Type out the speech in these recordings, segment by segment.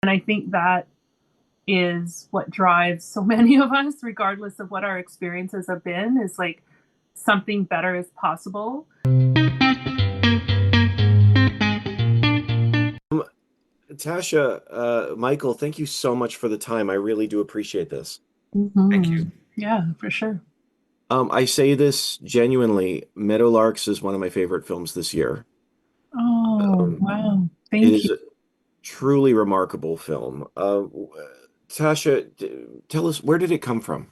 And I think that is what drives so many of us, regardless of what our experiences have been, is like something better is possible. Tasha, Michael, thank you so much for the time. I really do appreciate this. Thank you. Yeah, for sure. I say this genuinely. Meadowlarks is one of my favorite films this year. Oh, Um, wow. it Thank you. is a truly remarkable film. Tasha, tell us, where did it come from?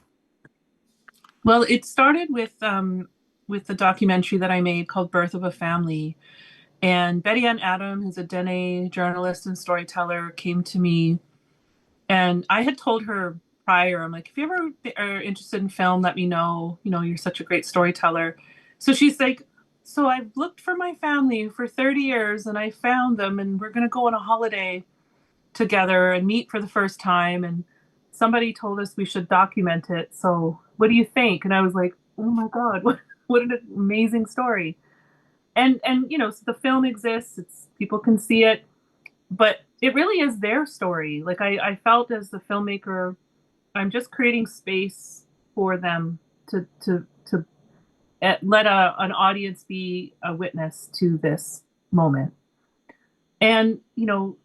Well, it started with the documentary that I made called Birth of a Family. And Betty Ann Adam, who's a Dene journalist and storyteller, came to me, and I had told her prior, I'm like, if you ever are interested in film, let me know. You know, you're such a great storyteller. So she's like, so I've looked for my family for 30 years and I found them, and we're going to go on a holiday together and meet for the first time. And somebody told us we should document it. So what do you think? And I was like, oh my God, what an amazing story. And you know, so the film exists, it's people can see it, but it really is their story. Like I felt as the filmmaker, I'm just creating space for them to let an audience be a witness to this moment. And you know,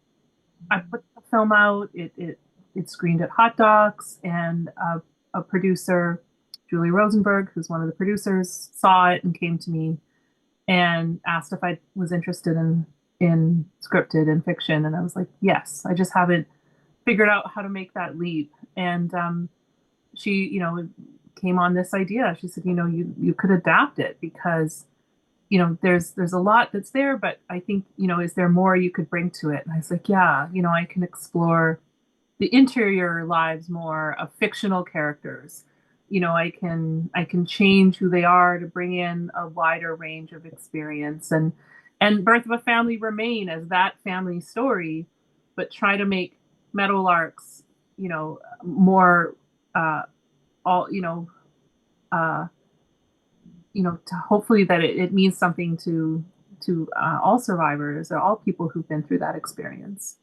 I put the film out. It screened at Hot Docs, and a producer, Julie Rosenberg, who's one of the producers, saw it and came to me and asked if I was interested in scripted and fiction, and I was like, yes. I just haven't figured out how to make that leap. And she, you know, came on this idea. She said, you know, you could adapt it because you know there's a lot that's there, but I think, you know, is there more you could bring to it? And I was like, yeah, you know, I can explore the interior lives more of fictional characters. You know, I can change who they are to bring in a wider range of experience, and Birth of a Family remain as that family story, but try to make Meadowlarks, you know, more uh all uh you know, to hopefully that it means something to all survivors or all people who've been through that experience.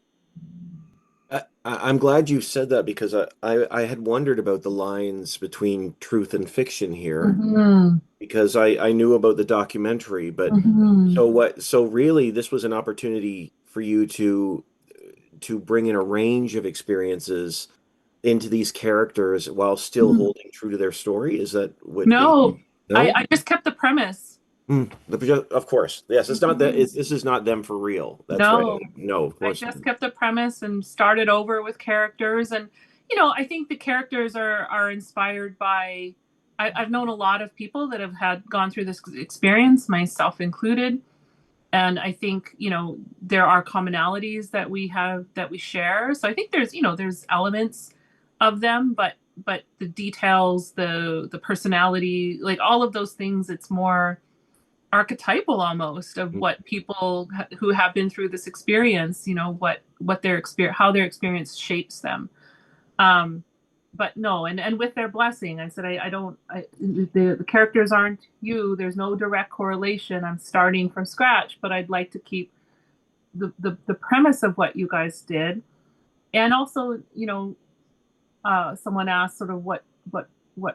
I'm glad you said that because I had wondered about the lines between truth and fiction here Mm-hmm. because I knew about the documentary, but Mm-hmm. so really this was an opportunity for you to bring in a range of experiences into these characters while still Mm-hmm. holding true to their story. Is that what No, no? I just kept the premise. Hmm. Of course. Yes, it's not that Mhm. this is not them for real. That's right. No, No, of I course not. just kept the premise and started over with characters. And, you know, I think the characters are inspired by, I've known a lot of people that have had gone through this experience, myself included. And I think, you know, there are commonalities that we have that we share. So I think there's, you know, there's elements of them, but the details, the personality, like all of those things, it's more archetypal almost of what people who have been through this experience, you know, what their experience, how their experience shapes them. um but no, and with their blessing, I said, I don't, the characters aren't you, there's no direct correlation, I'm starting from scratch, but I'd like to keep the premise of what you guys did. And also, you know, someone asked sort of what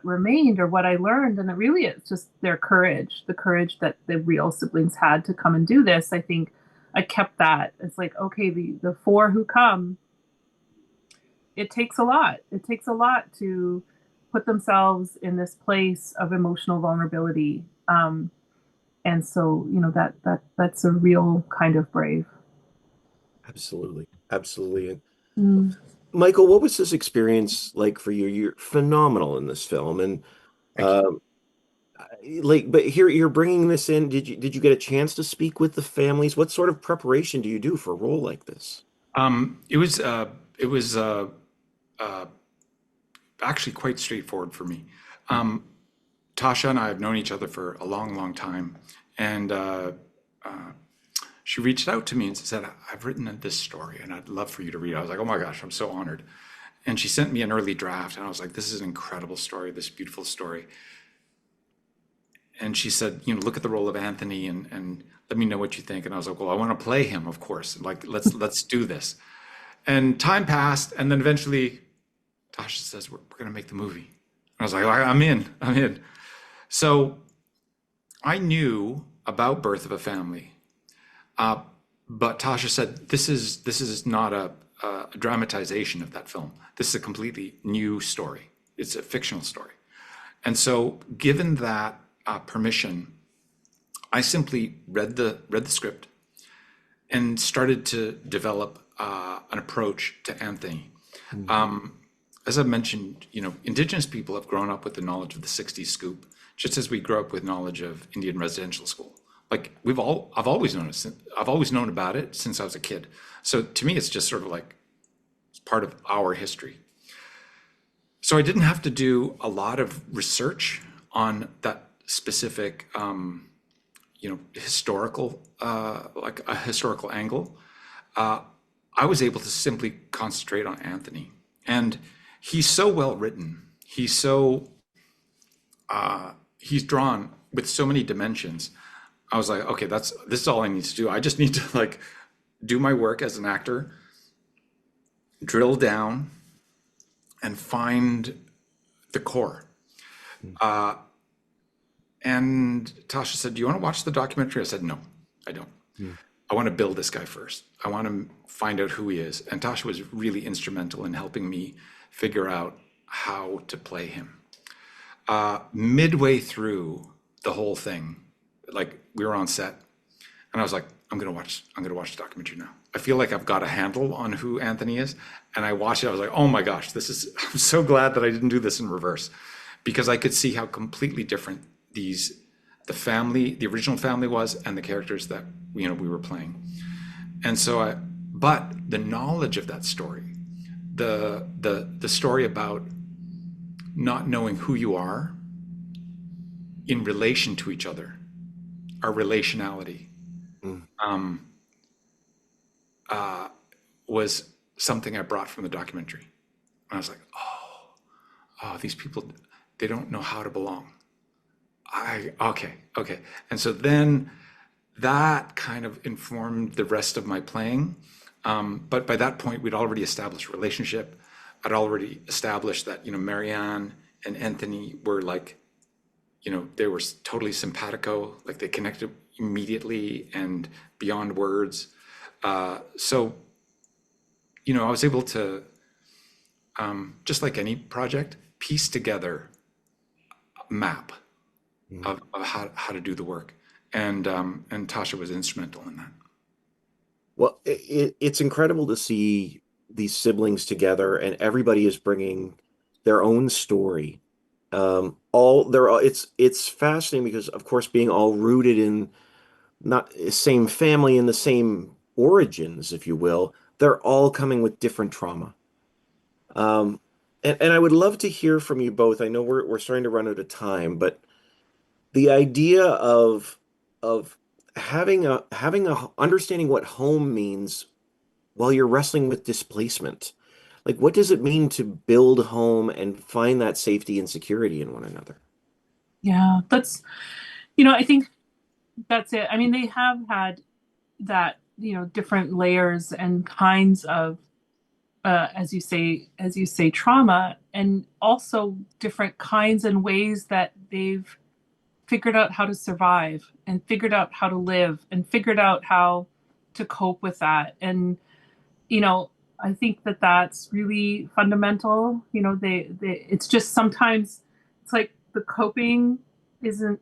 remained or what I learned, and it really it's just their courage, the courage that the real siblings had to come and do this. I think I kept that. It's like, okay, the four who come, it takes a lot. It takes a lot to put themselves in this place of emotional vulnerability. And so, you know, that's a real kind of brave. Absolutely. Absolutely. Mm. Michael, what was this experience like for you? You're phenomenal in this film, and Thank you. um, but here you're bringing this in. Did you get a chance to speak with the families? What sort of preparation do you do for a role like this? It was uh, actually quite straightforward for me. Um, Tasha and I have known each other for a long, long time, and uh, she reached out to me and said, "I've written this story, and I'd love for you to read it." I was like, "Oh my gosh, I'm so honored!" And she sent me an early draft, and I was like, "This is an incredible story, this beautiful story." And she said, "Look at the role of Anthony, and let me know what you think." And I was like, "Well, I want to play him, of course. Like, let's do this." And time passed, and then eventually Tasha says, we're going to make the movie. I was like, I'm in. So I knew about Birth of a Family, but Tasha said, this is not a dramatization of that film. This is a completely new story. It's a fictional story. And so given that permission, I simply read the script and started to develop an approach to Anthony. As I mentioned, Indigenous people have grown up with the knowledge of the 60s Scoop, just as we grew up with knowledge of Indian residential school. Like I've always known it. I've always known about it since I was a kid. So to me, it's just sort of like it's part of our history. So I didn't have to do a lot of research on that specific, historical, like a historical angle. I was able to simply concentrate on Anthony, and he's so well written. He's so he's drawn with so many dimensions. I was like, okay, this is all I need to do. I just need to like do my work as an actor, drill down, and find the core. And Tasha said, do you want to watch the documentary? I said, no, I don't. I want to build this guy first. I want to find out who he is. And Tasha was really instrumental in helping me figure out how to play him. Midway through the whole thing, like we were on set, and I was like, I'm gonna watch the documentary now. I feel like I've got a handle on who Anthony is. And I watched it, I was like, oh my gosh, I'm so glad that I didn't do this in reverse, because I could see how completely different the original family was, and the characters that we were playing. And so but the knowledge of that story, the story about not knowing who you are in relation to each other, our relationality, was something I brought from the documentary. And I was like, oh, these people, they don't know how to belong. Okay. And so then that kind of informed the rest of my playing. But by that point, we'd already established a relationship. I'd already established that, Marianne and Anthony were like, they were totally simpatico, like they connected immediately and beyond words. So, I was able to, just like any project, piece together a map of how to do the work. And Tasha was instrumental in that. Well, it's incredible to see these siblings together, and everybody is bringing their own story. It's fascinating because, of course, being all rooted in not the same family and the same origins, if you will, they're all coming with different trauma. And I would love to hear from you both. I know we're starting to run out of time, but the idea of having a understanding what home means while you're wrestling with displacement. Like, what does it mean to build home and find that safety and security in one another? Yeah, that's, I think that's it. I mean, they have had that, different layers and kinds of, as you say, trauma, and also different kinds and ways that they've figured out how to survive and figured out how to live and figured out how to cope with that. And, I think that that's really fundamental. It's just sometimes it's like the coping isn't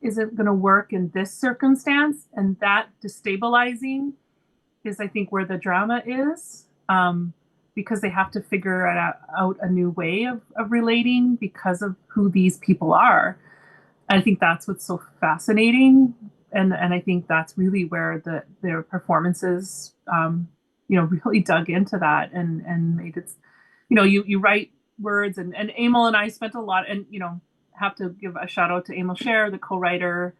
going to work in this circumstance, and that destabilizing is, I think, where the drama is, because they have to figure out a new way of relating because of who these people are. And I think that's what's so fascinating, and I think that's really where their performances really dug into that and made it, you write words, and Emil and I spent a lot, and have to give a shout out to Emil Scher, the co-writer.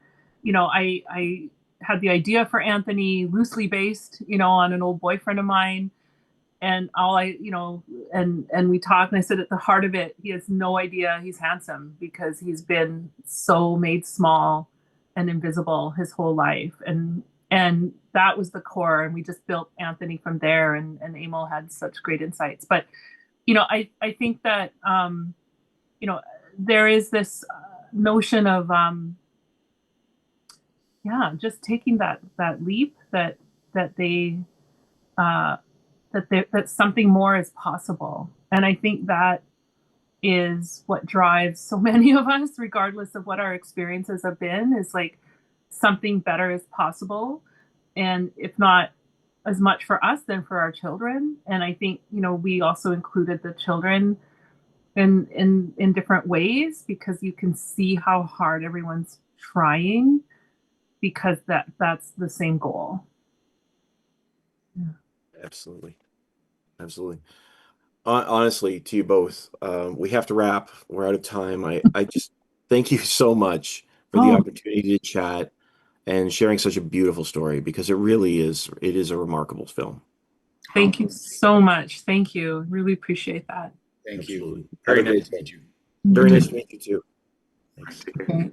I had the idea for Anthony loosely based, on an old boyfriend of mine. And and we talked, and I said, at the heart of it, he has no idea he's handsome because he's been so made small and invisible his whole life. And And that was the core. And we just built Anthony from there. And Emil had such great insights. But, I think that, there is this notion of, just taking that leap that they, that something more is possible. And I think that is what drives so many of us, regardless of what our experiences have been, is like something better is possible. And if not as much for us, then for our children. And I think, we also included the children in different ways, because you can see how hard everyone's trying, because that's the same goal. Yeah. Absolutely. Absolutely. Honestly, to you both, we have to wrap. We're out of time. I just thank you so much for the opportunity to chat and sharing such a beautiful story, because it really is. It is a remarkable film. Thank you so much. Thank you. Really appreciate that. Thank Absolutely. you. Very nice to meet you. Very nice to meet you too. Thanks. Take care. Okay.